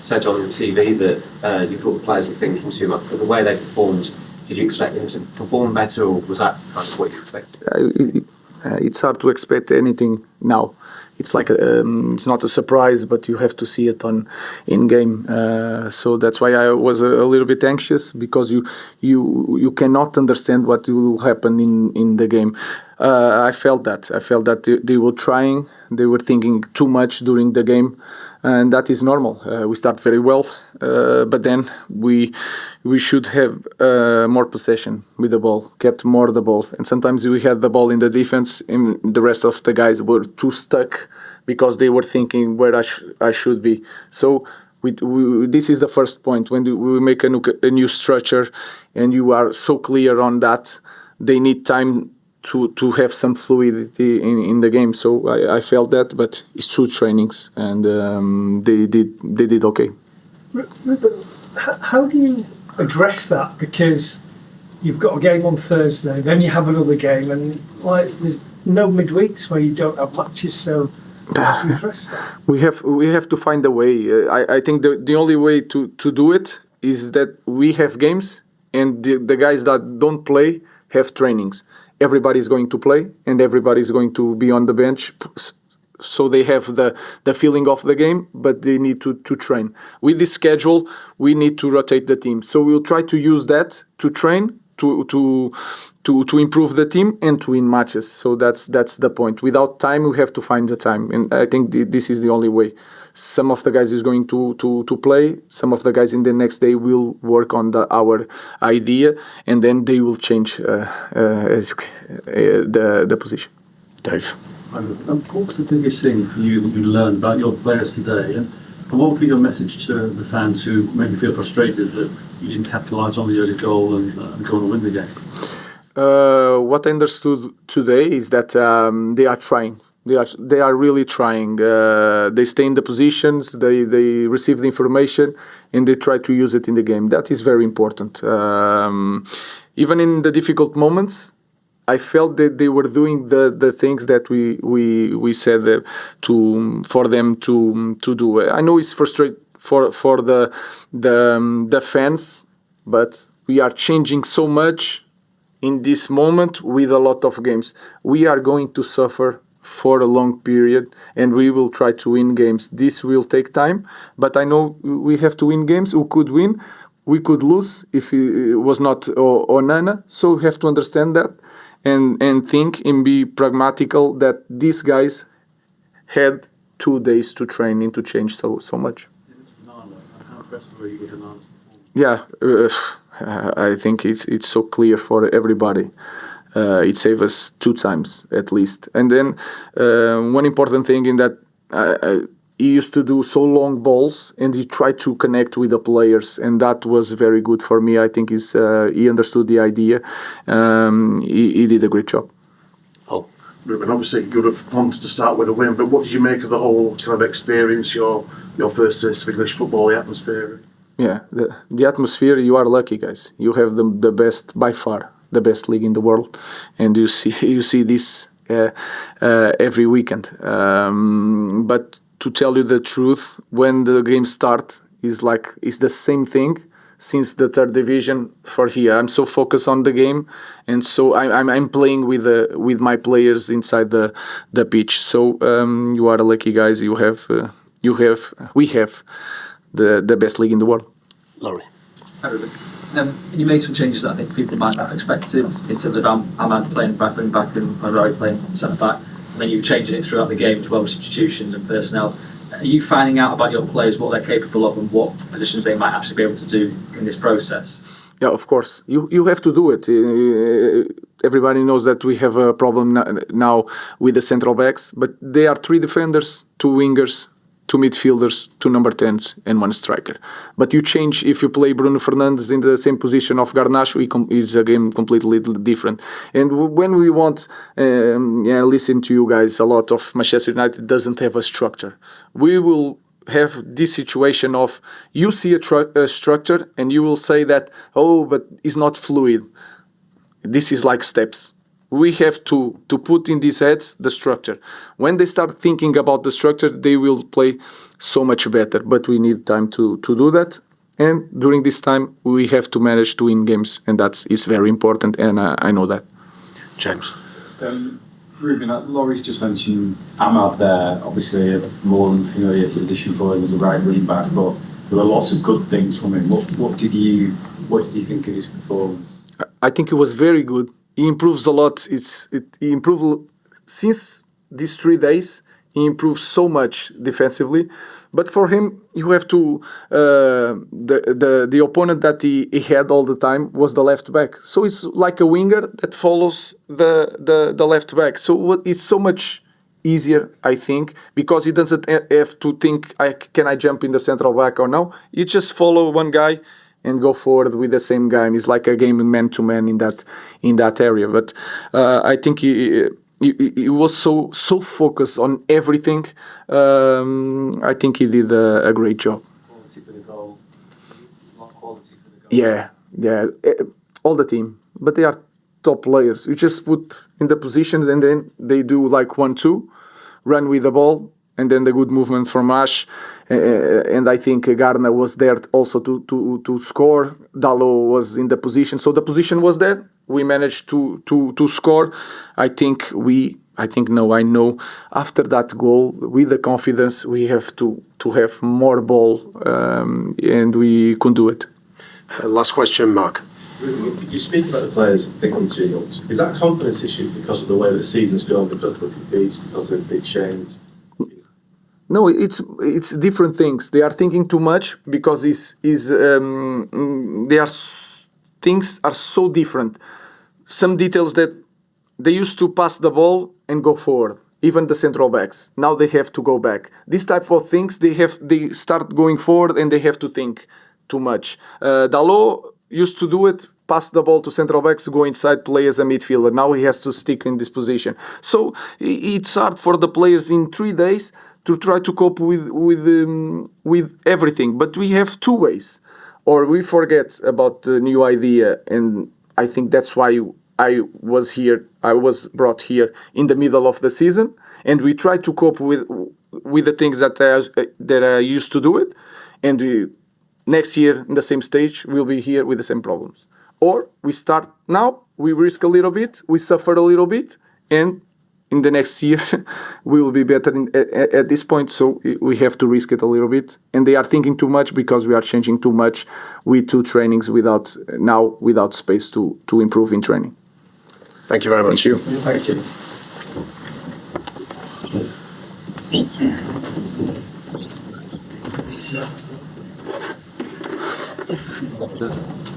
said on TV that you thought the players were thinking too much. For the way they performed, did you expect them to perform better, or was that kind of what you expected? It's hard to expect anything now. It's like it's not a surprise, but you have to see it in game. So that's why I was a little bit anxious, because you cannot understand what will happen in the game. I felt that they were trying, they were thinking too much during the game, and that is normal. We start very well, but then we should have more possession with the ball, kept more the ball, and sometimes we had the ball in the defense, and the rest of the guys were too stuck because they were thinking where I should be. So this is the first point. When we make a new structure, and you are so clear on that, they need time to have some fluidity in the game. So I felt that, but it's through trainings, and they did okay. Ruben, how do you address that? Because you've got a game on Thursday, then you have another game, and there's no midweeks where you don't have matches. So how do you address that? We have to find a way. I think the only way to do it is that we have games, and the guys that don't play have trainings. Everybody's going to play, and everybody's going to be on the bench, so they have the feeling of the game, but they need to train. With this schedule, we need to rotate the team. So we'll try to use that to train, to improve the team and to win matches. So that's the point. Without time, we have to find the time, and I think this is the only way. Some of the guys is going to play. Some of the guys in the next day will work on our idea, and then they will change the position. Dave. What was the biggest thing for you that you learned about your players today? And what would be your message to the fans who maybe feel frustrated that you didn't capitalise on the early goal and go on and win the game? What I understood today is that they are trying. They are really trying. They stay in the positions, they receive the information, and they try to use it in the game. That is very important. Even in the difficult moments, I felt that they were doing the things that we said for them to do. I know it's frustrating for the fans, but we are changing so much in this moment with a lot of games. We are going to suffer for a long period, and we will try to win games. This will take time, but I know we have to win games. We could win, we could lose if it was not Onana. So we have to understand that and think and be pragmatical that these guys had 2 days to train and to change so much. How impressed were you with Onana's? Yeah, I think it's so clear for everybody. It saved us 2 times at least. And then one important thing in that he used to do so long balls, and he tried to connect with the players, and that was very good for me. I think he understood the idea. He did a great job. Oh, Ruben, obviously you would have wanted to start with a win, but what did you make of the whole kind of experience, your first taste of English football, the atmosphere? Yeah, the atmosphere, you are lucky, guys. You have the best, by far, the best league in the world, and you see this every weekend. But to tell you the truth, when the game starts, it's the same thing since the third division for here. I'm so focused on the game, and so I'm playing with my players inside the pitch. So you are lucky, guys. We have the best league in the world. Laurie. Hi, Ruben. You made some changes that I think people might not have expected in terms of Ahmad playing back and Omari playing centre back, and then you were changing it throughout the game as well with substitutions and personnel. Are you finding out about your players, what they're capable of, and what positions they might actually be able to do in this process? Yeah, of course. You have to do it. Everybody knows that we have a problem now with the central backs, but they are 3 defenders, 2 wingers, 2 midfielders, 2 number 10s, and 1 striker. But you change, if you play Bruno Fernandes in the same position of Garnacho, it's a game completely different. And when we want, listen to you guys, a lot of Manchester United doesn't have a structure. We will have this situation of, you see a structure and you will say that, but it's not fluid. This is like steps. we have to put in these heads the structure. When they start thinking about the structure, they will play so much better. But we need time to do that. And during this time, we have to manage to win games, and that is very important. And I know that. James. Ruben, Laurie's just mentioned Ahmad there. Obviously, a more than familiar position for him as a right wing back, but there were lots of good things from him. What did you think of his performance? I think it was very good. He improves a lot. He improved since these 3 days. He improved so much defensively. But for him, you have to the opponent that he had all the time was the left back. So it's like a winger that follows the left back. So it's so much easier, I think, because he doesn't have to think, can I jump in the central back or no? You just follow one guy and go forward with the same guy. And it's like a game man to man in that area. But I think he was so focused on everything. I think he did a great job. Quality for the goal. Not quality for the goal. Yeah, all the team. But they are top players. You just put in the positions and then they do like 1-2, run with the ball, and then the good movement from Ash. And I think Garner was there also to score. Dalot was in the position. So the position was there. We managed to score. I know after that goal, with the confidence, we have to have more ball, and we could do it. Last question, Mark. You speak about the players thinking too much. Is that a confidence issue because of the way that the season's gone, because of the confused, because of the big change? No, it's different things. They are thinking too much because things are so different. Some details that they used to pass the ball and go forward. Even the central backs now they have to go back. This type of things they start going forward and they have to think too much. Dalot used to do it, pass the ball to central backs, go inside, play as a midfielder. Now he has to stick in this position. So it's hard for the players in 3 days to try to cope with everything. But we have 2 ways. Or we forget about the new idea, and I think that's why I was here. I was brought here in the middle of the season, and we try to cope with the things that I used to do it, and next year in the same stage we'll be here with the same problems. Or we start now, we risk a little bit, we suffer a little bit, and in the next year we will be better at this point. So we have to risk it a little bit, and they are thinking too much because we are changing too much with 2 trainings without space to improve in training. Thank you very much. Thank you. Thank you.